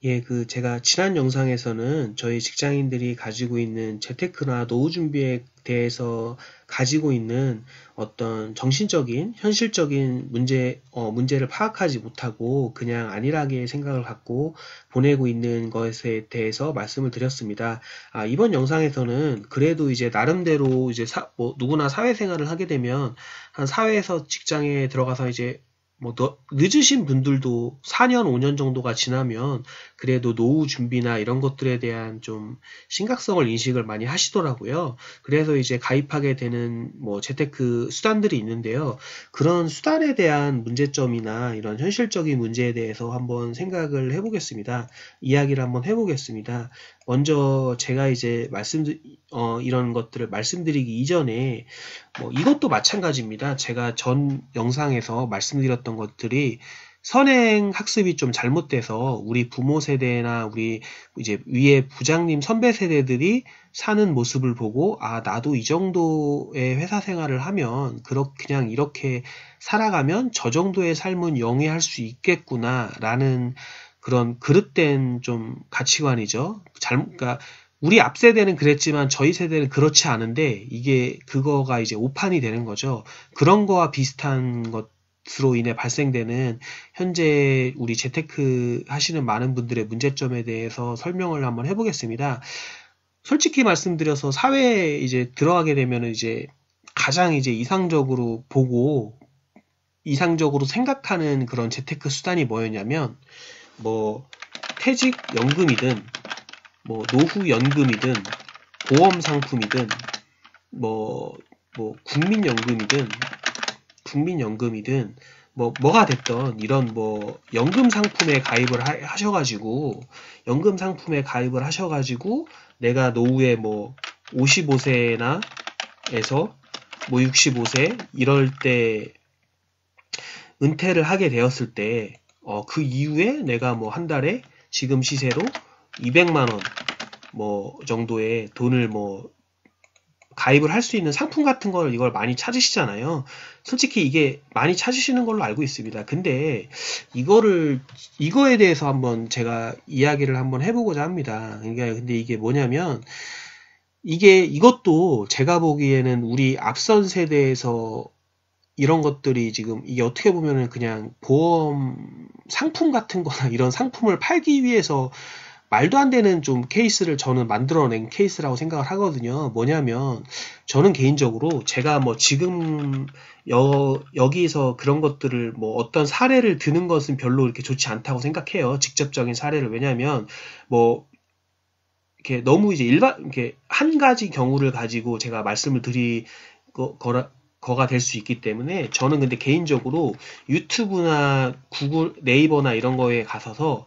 예, 제가 지난 영상에서는 저희 직장인들이 가지고 있는 재테크나 노후 준비에 대해서 가지고 있는 어떤 정신적인, 현실적인 문제를 파악하지 못하고 그냥 안일하게 생각을 갖고 보내고 있는 것에 대해서 말씀을 드렸습니다. 이번 영상에서는 그래도 이제 나름대로 이제 누구나 사회생활을 하게 되면 한 사회에서 직장에 들어가서 이제 늦으신 분들도 4년, 5년 정도가 지나면 그래도 노후 준비나 이런 것들에 대한 좀 심각성을 인식을 많이 하시더라고요. 그래서 이제 가입하게 되는 재테크 수단들이 있는데요. 그런 수단에 대한 문제점이나 이런 현실적인 문제에 대해서 한번 생각을 해보겠습니다. 이야기를 한번 해보겠습니다. 먼저 제가 이제 이런 것들을 말씀드리기 이전에 이것도 마찬가지입니다. 제가 전 영상에서 말씀드렸던 것들이 선행 학습이 좀 잘못돼서 우리 부모 세대나 우리 이제 위에 부장님 선배 세대들이 사는 모습을 보고 나도 이 정도의 회사 생활을 하면 그냥 이렇게 살아가면 저 정도의 삶은 영위할 수 있겠구나라는 그런 그릇된 좀 가치관이죠. 그러니까 우리 앞 세대는 그랬지만 저희 세대는 그렇지 않은데 그거가 이제 오판이 되는 거죠. 그런 거와 비슷한 것으로 인해 발생되는 현재 우리 재테크 하시는 많은 분들의 문제점에 대해서 설명을 한번 해보겠습니다. 솔직히 말씀드려서 사회에 이제 들어가게 되면 이제 가장 이제 이상적으로 생각하는 그런 재테크 수단이 뭐였냐면 퇴직연금이든 노후연금이든 보험상품이든 국민연금이든 뭐가 됐던 이런 연금 상품에 가입을 하셔가지고 내가 노후에 55세나 에서 65세 이럴 때 은퇴를 하게 되었을 때 그 이후에 내가 한 달에 지금 시세로 200만 원 정도의 돈을 가입을 할 수 있는 상품 같은 걸 이걸 많이 찾으시잖아요. 솔직히 이게 많이 찾으시는 걸로 알고 있습니다. 근데 이거에 대해서 한번 제가 이야기를 한번 해보고자 합니다. 그러니까 근데 이게 뭐냐면 이것도 제가 보기에는 우리 앞선 세대에서 이런 것들이 지금 이게 어떻게 보면은 그냥 보험 상품 같은 거나 이런 상품을 팔기 위해서 말도 안 되는 좀 케이스를 저는 만들어낸 케이스라고 생각을 하거든요. 뭐냐면 저는 개인적으로 제가 지금 여기서 그런 것들을 어떤 사례를 드는 것은 별로 이렇게 좋지 않다고 생각해요. 직접적인 사례를. 왜냐면 이렇게 너무 이제 이렇게 한 가지 경우를 가지고 제가 말씀을 거가 될 수 있기 때문에 저는 근데 개인적으로 유튜브나 구글, 네이버나 이런 거에 가서서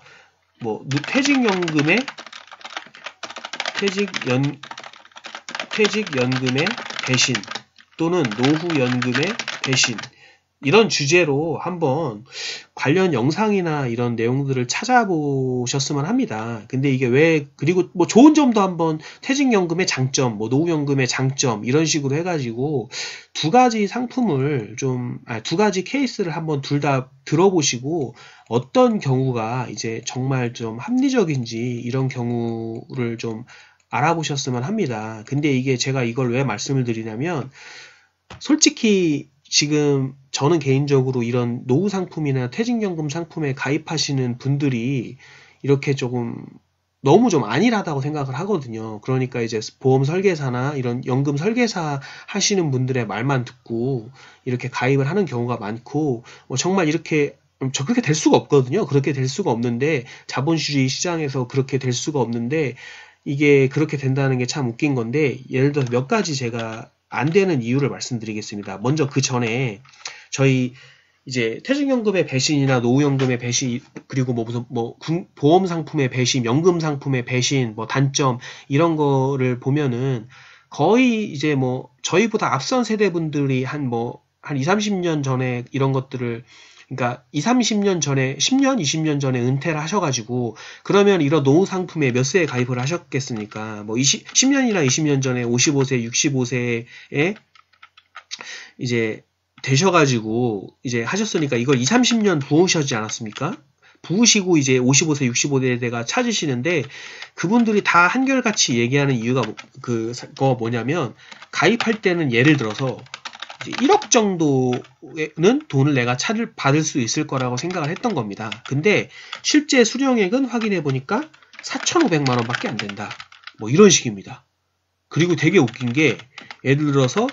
퇴직연금의 배신 또는 노후연금의 배신 이런 주제로 한번 관련 영상이나 이런 내용들을 찾아보셨으면 합니다. 근데 이게 그리고 좋은 점도 한번 퇴직연금의 장점, 노후연금의 장점 이런 식으로 해가지고 두 가지 케이스를 한번 둘 다 들어보시고 어떤 경우가 이제 정말 좀 합리적인지 이런 경우를 좀 알아보셨으면 합니다. 근데 이게 제가 이걸 왜 말씀을 드리냐면 솔직히 지금 저는 개인적으로 이런 노후 상품이나 퇴직연금 상품에 가입하시는 분들이 이렇게 조금 너무 좀 안일하다고 생각을 하거든요. 그러니까 이제 보험 설계사나 이런 연금 설계사 하시는 분들의 말만 듣고 이렇게 가입을 하는 경우가 많고 정말 이렇게 그렇게 될 수가 없거든요. 그렇게 될 수가 없는데 자본주의 시장에서 그렇게 될 수가 없는데 이게 그렇게 된다는 게 참 웃긴 건데 예를 들어서 몇 가지 제가 안 되는 이유를 말씀드리겠습니다. 먼저 그 전에 저희 이제 퇴직연금의 배신이나 노후연금의 배신 그리고 보험 상품의 배신, 연금 상품의 배신, 단점 이런 거를 보면은 거의 이제 저희보다 앞선 세대분들이 한 2, 30년 전에 이런 것들을 그러니까 2, 30년 전에 10년, 20년 전에 은퇴를 하셔가지고 그러면 이런 노후 상품에 몇 세에 가입을 하셨겠습니까? 10년이나 20년 전에 55세, 65세에 이제 되셔가지고 이제 하셨으니까 이걸 2, 30년 부으셨지 않았습니까? 부으시고 이제 55세, 65세대가 찾으시는데 그분들이 다 한결같이 얘기하는 이유가 그거 뭐냐면 가입할 때는 예를 들어서 이제 1억 정도는 돈을 내가 받을 수 있을 거라고 생각을 했던 겁니다. 근데 실제 수령액은 확인해 보니까 4,500만 원밖에 안 된다. 뭐 이런 식입니다. 그리고 되게 웃긴 게 예를 들어서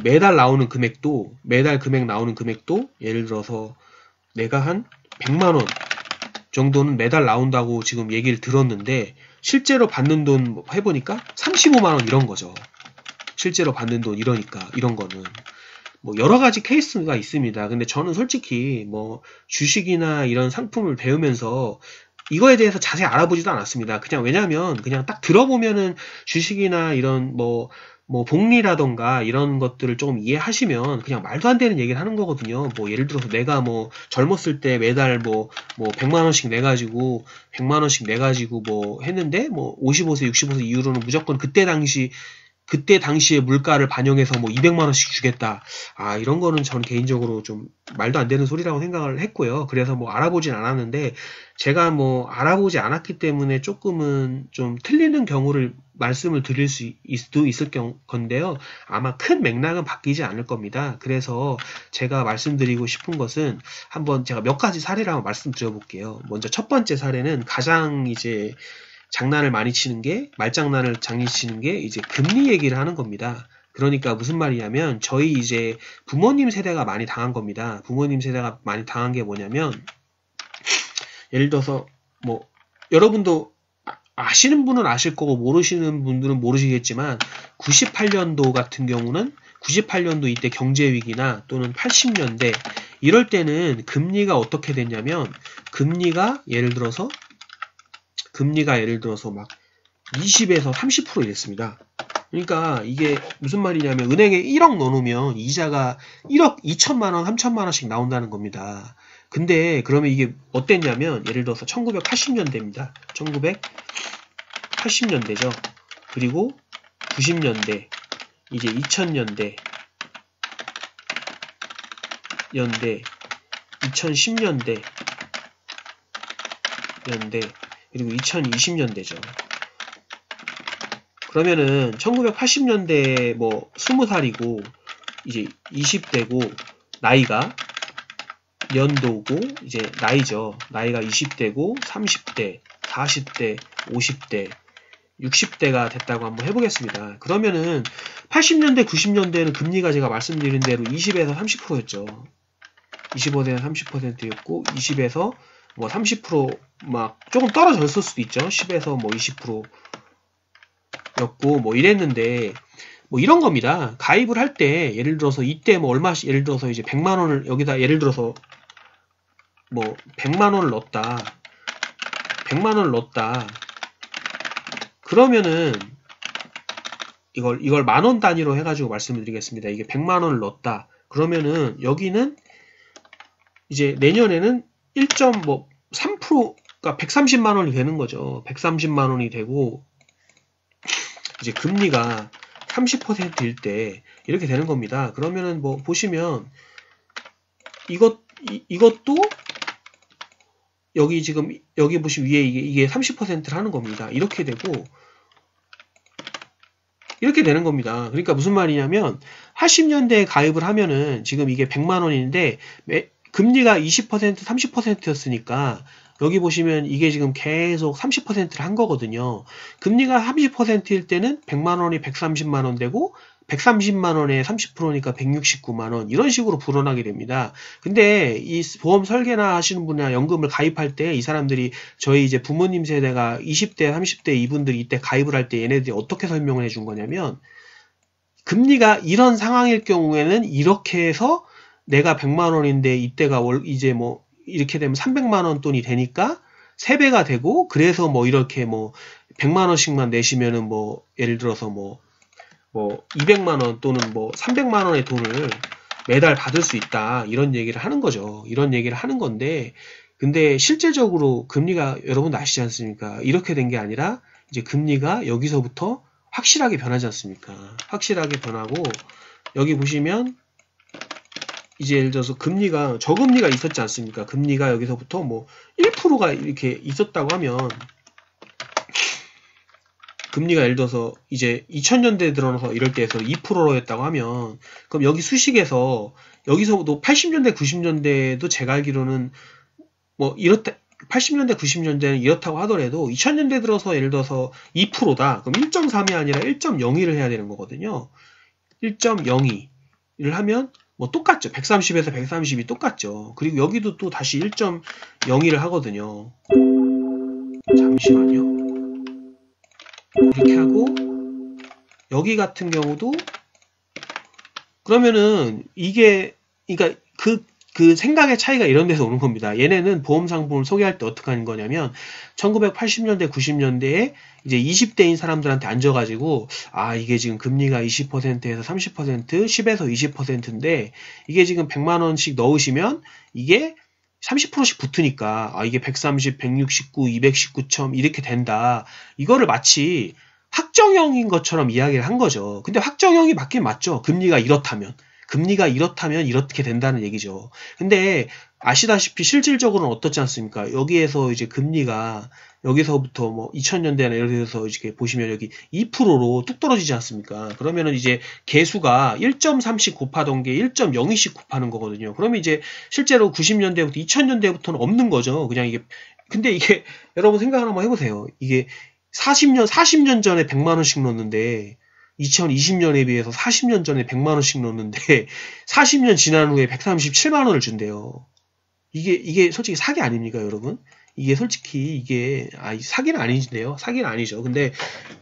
매달 나오는 금액도 매달 금액 나오는 금액도 예를 들어서 내가 한 100만 원 정도는 매달 나온다고 지금 얘기를 들었는데 실제로 받는 돈 해보니까 35만 원 이런 거죠. 실제로 받는 돈 이러니까 이런 거는 뭐 여러 가지 케이스가 있습니다. 근데 저는 솔직히 뭐 주식이나 이런 상품을 배우면서 이거에 대해서 자세히 알아보지도 않았습니다. 그냥 왜냐면 그냥 딱 들어보면은 주식이나 이런 뭐 복리라던가 이런 것들을 조금 이해하시면 그냥 말도 안 되는 얘기를 하는 거거든요. 뭐 예를 들어서 내가 뭐 젊었을 때 매달 뭐 100만 원씩 내가지고 100만 원씩 내가지고 뭐 했는데 뭐 55세, 65세 이후로는 무조건 그때 당시의 물가를 반영해서 뭐 200만 원씩 주겠다. 아, 이런 거는 저는 개인적으로 좀 말도 안 되는 소리라고 생각을 했고요. 그래서 뭐 알아보진 않았는데 제가 뭐 알아보지 않았기 때문에 조금은 좀 틀리는 경우를 말씀을 드릴 수도 있을 건데요. 아마 큰 맥락은 바뀌지 않을 겁니다. 그래서 제가 말씀드리고 싶은 것은 한번 제가 몇 가지 사례를 한번 말씀드려볼게요. 먼저 첫 번째 사례는 가장 이제 장난을 많이 치는 게, 말장난을 장난치는 게 이제 금리 얘기를 하는 겁니다. 그러니까 무슨 말이냐면 저희 이제 부모님 세대가 많이 당한 겁니다. 부모님 세대가 많이 당한 게 뭐냐면 예를 들어서 뭐 여러분도 아시는 분은 아실 거고 모르시는 분들은 모르시겠지만 98년도 같은 경우는 98년도 이때 경제위기나 또는 80년대 이럴 때는 금리가 어떻게 됐냐면 금리가 예를 들어서 막 20에서 30% 이랬습니다. 그러니까 이게 무슨 말이냐면 은행에 1억 넣어놓으면 이자가 1억 2천만 원, 3천만 원씩 나온다는 겁니다. 근데 그러면 이게 어땠냐면 예를 들어서 1980년대입니다. 1980년대죠. 그리고 90년대, 이제 2000년대, 2010년대, 그리고 2020년대죠. 그러면은 1980년대 뭐 20살이고 이제 20대고 나이가 연도고 이제 나이죠. 나이가 20대고 30대, 40대, 50대, 60대가 됐다고 한번 해보겠습니다. 그러면은 80년대, 90년대에는 금리가 제가 말씀드린 대로 20에서 30%였죠. 25에서 30%였고 20에서 뭐 30% 막 조금 떨어졌을 수도 있죠. 10에서 뭐 20%였고 뭐 이랬는데 뭐 이런 겁니다. 가입을 할 때 예를 들어서 이때 뭐 얼마씩 예를 들어서 이제 100만 원을 여기다 예를 들어서 뭐 100만 원을 넣었다. 100만 원을 넣었다. 그러면은 이걸 만 원 단위로 해가지고 말씀을 드리겠습니다. 이게 100만 원을 넣었다. 그러면은 여기는 이제 내년에는 1.3%가 130만 원이 되는 거죠. 130만 원이 되고 이제 금리가 30%일 때 이렇게 되는 겁니다. 그러면은 뭐 보시면 이것도 여기 지금 여기 보시면 위에 이게 30%를 하는 겁니다. 이렇게 되고 이렇게 되는 겁니다. 그러니까 무슨 말이냐면 80년대에 가입을 하면은 지금 이게 100만 원인데 금리가 20%, 30%였으니까 여기 보시면 이게 지금 계속 30%를 한 거거든요. 금리가 30%일 때는 100만 원이 130만 원 되고 130만 원에 30%니까 169만 원 이런 식으로 불어나게 됩니다. 근데 이 보험 설계나 하시는 분이나 연금을 가입할 때 이 사람들이 저희 이제 부모님 세대가 20대, 30대 이분들이 이때 가입을 할 때 얘네들이 어떻게 설명을 해준 거냐면 금리가 이런 상황일 경우에는 이렇게 해서 내가 100만 원인데 이때가 이제 뭐 이렇게 되면 300만 원 돈이 되니까 3배가 되고 그래서 뭐 이렇게 뭐 100만 원씩만 내시면은 뭐 예를 들어서 뭐 200만 원 또는 뭐 300만 원의 돈을 매달 받을 수 있다. 이런 얘기를 하는 거죠. 이런 얘기를 하는 건데 근데 실제적으로 금리가 여러분도 아시지 않습니까? 이렇게 된 게 아니라 이제 금리가 여기서부터 확실하게 변하지 않습니까? 확실하게 변하고 여기 보시면 이제 예를 들어서 금리가 저금리가 있었지 않습니까? 금리가 여기서부터 뭐 1%가 이렇게 있었다고 하면 금리가 예를 들어서 이제 2000년대 들어서 이럴 때에서 2%였다고 하면 그럼 여기 수식에서 여기서도 80년대 90년대도 제가 알기로는 뭐 이렇다 80년대 90년대는 이렇다고 하더라도 2000년대 들어서 예를 들어서 2%다. 그럼 1.3이 아니라 1.02를 해야 되는 거거든요. 1.02를 하면 뭐 똑같죠. 130에서 130이 똑같죠. 그리고 여기도 또 다시 1.02를 하거든요. 잠시만요. 이렇게 하고 여기 같은 경우도 그러면은 이게 그러니까 그 생각의 차이가 이런 데서 오는 겁니다. 얘네는 보험 상품을 소개할 때 어떻게 하는 거냐면 1980년대 90년대에 이제 20대인 사람들한테 앉아가지고 이게 지금 금리가 20%에서 30% 10에서 20%인데 이게 지금 100만 원씩 넣으시면 이게 30%씩 붙으니까 이게 130, 169, 219점 이렇게 된다. 이거를 마치 확정형인 것처럼 이야기를 한 거죠. 근데 확정형이 맞긴 맞죠. 금리가 이렇다면 이렇게 된다는 얘기죠. 근데 아시다시피 실질적으로는 어떻지 않습니까? 여기에서 이제 금리가 여기서부터 뭐 2000년대나 예를 들어서 이렇게 보시면 여기 2%로 뚝 떨어지지 않습니까? 그러면은 이제 개수가 1.3씩 곱하던 게 1.02씩 곱하는 거거든요. 그러면 이제 실제로 90년대부터 2000년대부터는 없는 거죠. 그냥 이게 근데 이게 여러분 생각을 한번 해보세요. 이게 40년 전에 100만 원씩 넣었는데 2020년에 비해서 40년 전에 100만 원씩 넣었는데 40년 지난 후에 137만 원을 준대요. 이게 솔직히 사기 아닙니까, 여러분? 이게 솔직히 이게 사기는 아니진데요. 사기는 아니죠. 근데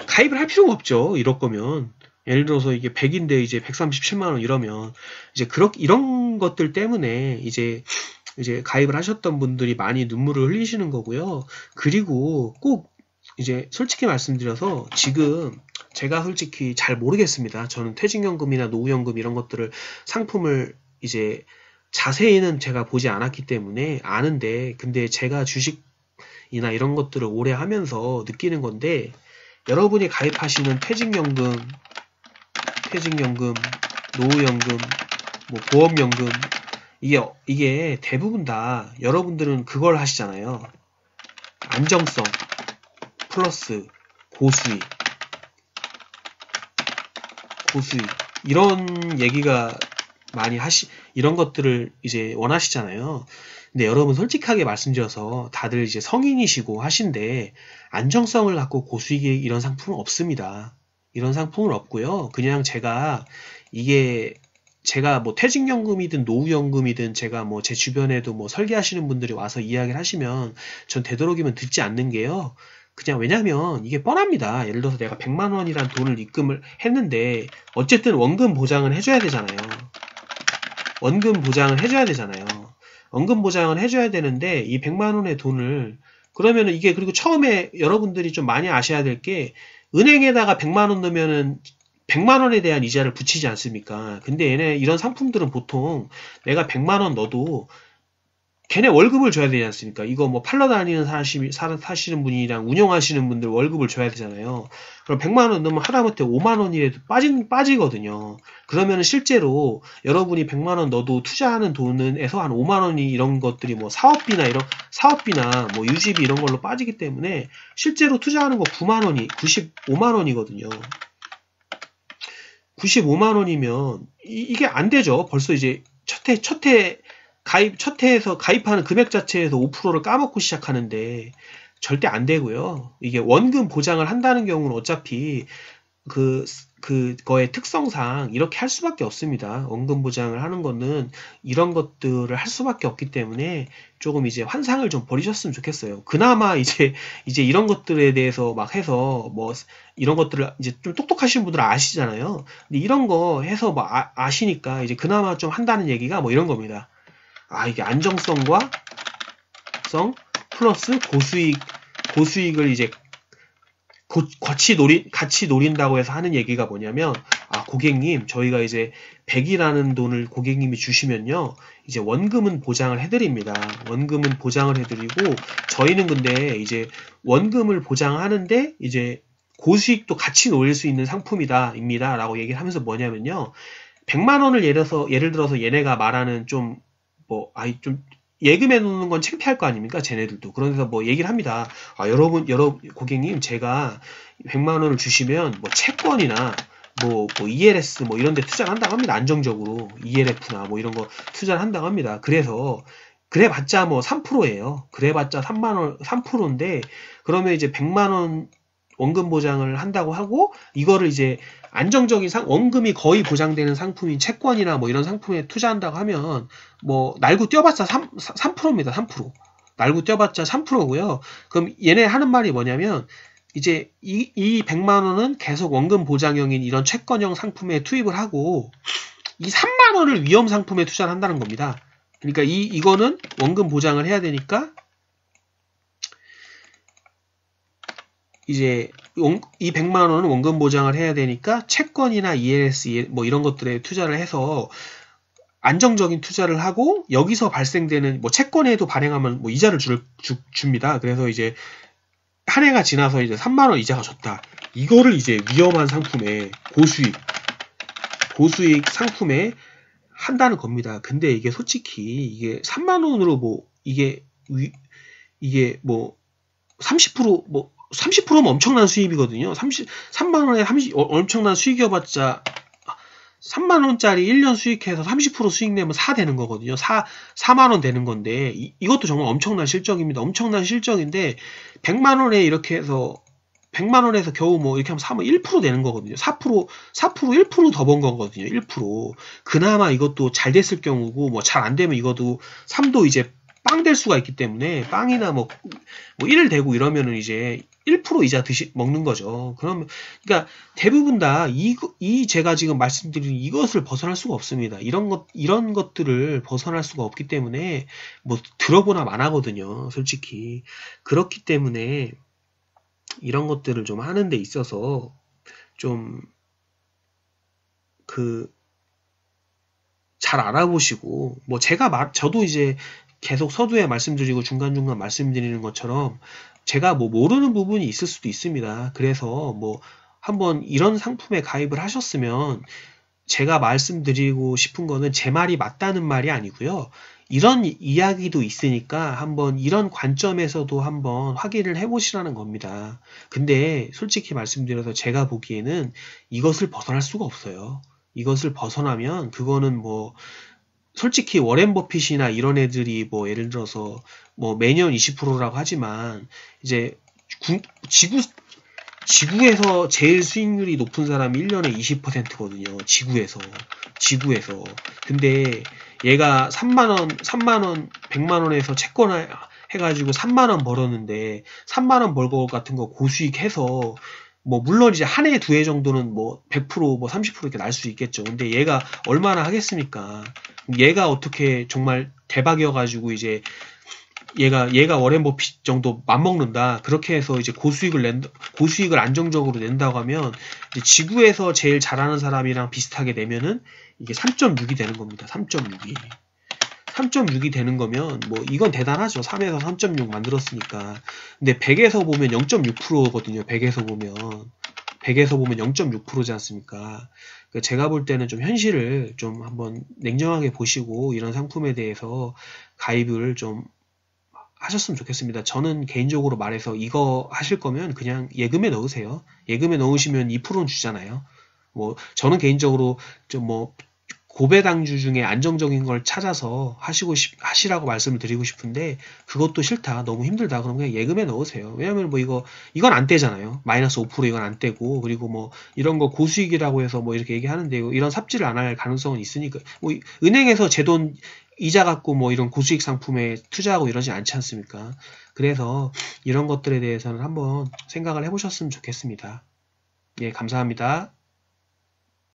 가입을 할 필요가 없죠. 이럴 거면. 예를 들어서 이게 100인데 이제 137만 원 이러면 이제 이런 것들 때문에 이제 가입을 하셨던 분들이 많이 눈물을 흘리시는 거고요. 그리고 꼭 이제 솔직히 말씀드려서 지금 제가 솔직히 잘 모르겠습니다. 저는 퇴직연금이나 노후연금 이런 것들을 상품을 이제 자세히는 제가 보지 않았기 때문에 아는데 근데 제가 주식이나 이런 것들을 오래 하면서 느끼는 건데 여러분이 가입하시는 퇴직연금, 노후연금, 뭐 보험연금 이게 대부분 다 여러분들은 그걸 하시잖아요. 안정성 플러스 고수익 이런 얘기가 많이 이런 것들을 이제 원하시잖아요. 근데 여러분 솔직하게 말씀드려서 다들 이제 성인이시고 하신데 안정성을 갖고 고수익 이런 상품은 없습니다. 이런 상품은 없고요. 그냥 제가 뭐 퇴직연금이든 노후연금이든 제가 뭐 제 주변에도 뭐 설계하시는 분들이 와서 이야기를 하시면 전 되도록이면 듣지 않는 게요. 그냥 왜냐면 이게 뻔합니다. 예를 들어서 내가 100만 원이란 돈을 입금을 했는데 어쨌든 원금 보장을 해줘야 되잖아요. 원금 보장을 해줘야 되는데 이 100만 원의 돈을 그러면은 이게 그리고 처음에 여러분들이 좀 많이 아셔야 될 게 은행에다가 100만 원 넣으면은 100만 원에 대한 이자를 붙이지 않습니까? 근데 얘네 이런 상품들은 보통 내가 100만 원 넣어도 걔네 월급을 줘야 되지 않습니까? 이거 뭐 팔러 다니는 사시는 분이랑 운영하시는 분들 월급을 줘야 되잖아요. 그럼 100만 원 넣으면 하다못해 5만 원이라도 빠지거든요. 그러면 실제로 여러분이 100만 원 넣어도 투자하는 돈에서 한 5만 원이 이런 것들이 뭐 사업비나 뭐 유지비 이런 걸로 빠지기 때문에 실제로 투자하는 거 9만 원이 95만 원이거든요. 95만 원이면 이게 안 되죠. 벌써 이제 첫 해에서 가입하는 금액 자체에서 5%를 까먹고 시작하는데 절대 안 되고요. 이게 원금 보장을 한다는 경우는 어차피 그거의 특성상 이렇게 할 수밖에 없습니다. 원금 보장을 하는 거는 이런 것들을 할 수밖에 없기 때문에 조금 이제 환상을 좀 버리셨으면 좋겠어요. 그나마 이제 이런 것들에 대해서 막 해서 뭐 이런 것들을 이제 좀 똑똑하신 분들은 아시잖아요. 근데 이런 거 해서 뭐 아시니까 이제 그나마 좀 한다는 얘기가 뭐 이런 겁니다. 이게 안정성과 플러스 고수익을 이제 같이 노린다고 해서 하는 얘기가 뭐냐면 고객님 저희가 이제 100이라는 돈을 고객님이 주시면요 이제 원금은 보장을 해드립니다. 원금은 보장을 해드리고 저희는 근데 이제 원금을 보장하는데 이제 고수익도 같이 노릴 수 있는 상품입니다 라고 얘기를 하면서 뭐냐면요 100만 원을 예를 들어서 얘네가 말하는 좀, 좀, 예금해 놓는 건 창피할 거 아닙니까? 쟤네들도. 그래서 뭐 얘기를 합니다. 여러 고객님, 제가 100만 원을 주시면 뭐 채권이나 뭐 ELS 뭐 이런 데 투자를 한다고 합니다. 안정적으로. ELF나 뭐 이런 거 투자를 한다고 합니다. 그래봤자 뭐 3%예요. 그래봤자 3만 원, 3%인데, 그러면 이제 100만 원 원금 보장을 한다고 하고, 이거를 이제 안정적인 원금이 거의 보장되는 상품인 채권이나 뭐 이런 상품에 투자한다고 하면, 뭐, 날고 뛰어봤자 3%입니다. 3%. 날고 뛰어봤자 3%고요. 그럼 얘네 하는 말이 뭐냐면, 이제 이 100만 원은 계속 원금 보장형인 이런 채권형 상품에 투입을 하고, 이 3만 원을 위험 상품에 투자를 한다는 겁니다. 그러니까 이거는 원금 보장을 해야 되니까, 이제 이 100만 원은 원금 보장을 해야 되니까 채권이나 ELS 뭐 이런 것들에 투자를 해서 안정적인 투자를 하고, 여기서 발생되는 뭐 채권에도 발행하면 뭐 이자를 줍니다. 그래서 이제 한 해가 지나서 이제 3만 원 이자가 줬다. 이거를 이제 위험한 상품에 고수익 상품에 한다는 겁니다. 근데 이게 솔직히 이게 3만 원으로 뭐 이게 뭐 30%면 엄청난 수입이거든요. 3만 원에 엄청난 수익이어봤자 3만 원짜리 1년 수익해서 30% 수익 내면 4 되는 거거든요. 4만 원 되는 건데, 이것도 정말 엄청난 실적입니다. 엄청난 실적인데, 100만 원에 이렇게 해서 100만 원에서 겨우 뭐 이렇게 하면 3은 1% 되는 거거든요. 4%, 1% 더 번 거거든요. 1%. 그나마 이것도 잘 됐을 경우고, 뭐 잘 안 되면 이것도 3도 이제 빵 될 수가 있기 때문에, 빵이나 뭐 1 되고 이러면은 이제 1% 이자 먹는 거죠. 그러니까 대부분 다 제가 지금 말씀드린 이것을 벗어날 수가 없습니다. 이런 것들을 벗어날 수가 없기 때문에, 뭐 들어보나 마나거든요. 솔직히. 그렇기 때문에, 이런 것들을 좀 하는 데 있어서 좀 잘 알아보시고, 뭐 저도 이제 계속 서두에 말씀드리고 중간중간 말씀드리는 것처럼 제가 뭐 모르는 부분이 있을 수도 있습니다. 그래서 뭐 한번 이런 상품에 가입을 하셨으면, 제가 말씀드리고 싶은 거는 제 말이 맞다는 말이 아니고요. 이런 이야기도 있으니까 한번 이런 관점에서도 한번 확인을 해보시라는 겁니다. 근데 솔직히 말씀드려서 제가 보기에는 이것을 벗어날 수가 없어요. 이것을 벗어나면 그거는 뭐 솔직히 워렌 버핏이나 이런 애들이 뭐 예를 들어서 뭐 매년 20%라고 하지만, 이제 지구에서 제일 수익률이 높은 사람이 1년에 20%거든요. 지구에서. 근데 얘가 3만원, 100만원에서 채권 해가지고 3만원 벌었는데, 3만원 벌 거 같은 거 고수익 해서, 뭐, 물론 이제 한 해, 두 해 정도는 뭐, 100%, 뭐, 30% 이렇게 날 수 있겠죠. 근데 얘가 얼마나 하겠습니까? 얘가 어떻게 정말 대박이어가지고 이제, 얘가 워렌 버핏 정도 맞먹는다. 그렇게 해서 이제 고수익을 안정적으로 낸다고 하면, 이제 지구에서 제일 잘하는 사람이랑 비슷하게 내면은 이게 3.6이 되는 겁니다. 3.6이. 3.6이 되는 거면, 뭐, 이건 대단하죠. 3에서 3.6 만들었으니까. 근데 100에서 보면 0.6%거든요. 100에서 보면 0.6%지 않습니까? 제가 볼 때는 좀 현실을 좀 한번 냉정하게 보시고, 이런 상품에 대해서 가입을 좀 하셨으면 좋겠습니다. 저는 개인적으로 말해서 이거 하실 거면 그냥 예금에 넣으세요. 예금에 넣으시면 2%는 주잖아요. 뭐 저는 개인적으로 좀 뭐 고배당주 중에 안정적인 걸 찾아서 하시라고 말씀을 드리고 싶은데, 그것도 싫다, 너무 힘들다, 그럼 그냥 예금에 넣으세요. 왜냐면 뭐 이건 안 떼잖아요. 마이너스 5% 이건 안 떼고, 그리고 뭐 이런 거 고수익이라고 해서 뭐 이렇게 얘기하는데, 이런 삽질을 안 할 가능성은 있으니까. 뭐 은행에서 제 돈 이자 갖고 뭐 이런 고수익 상품에 투자하고 이러지 않지 않습니까? 그래서 이런 것들에 대해서는 한번 생각을 해보셨으면 좋겠습니다. 예, 감사합니다.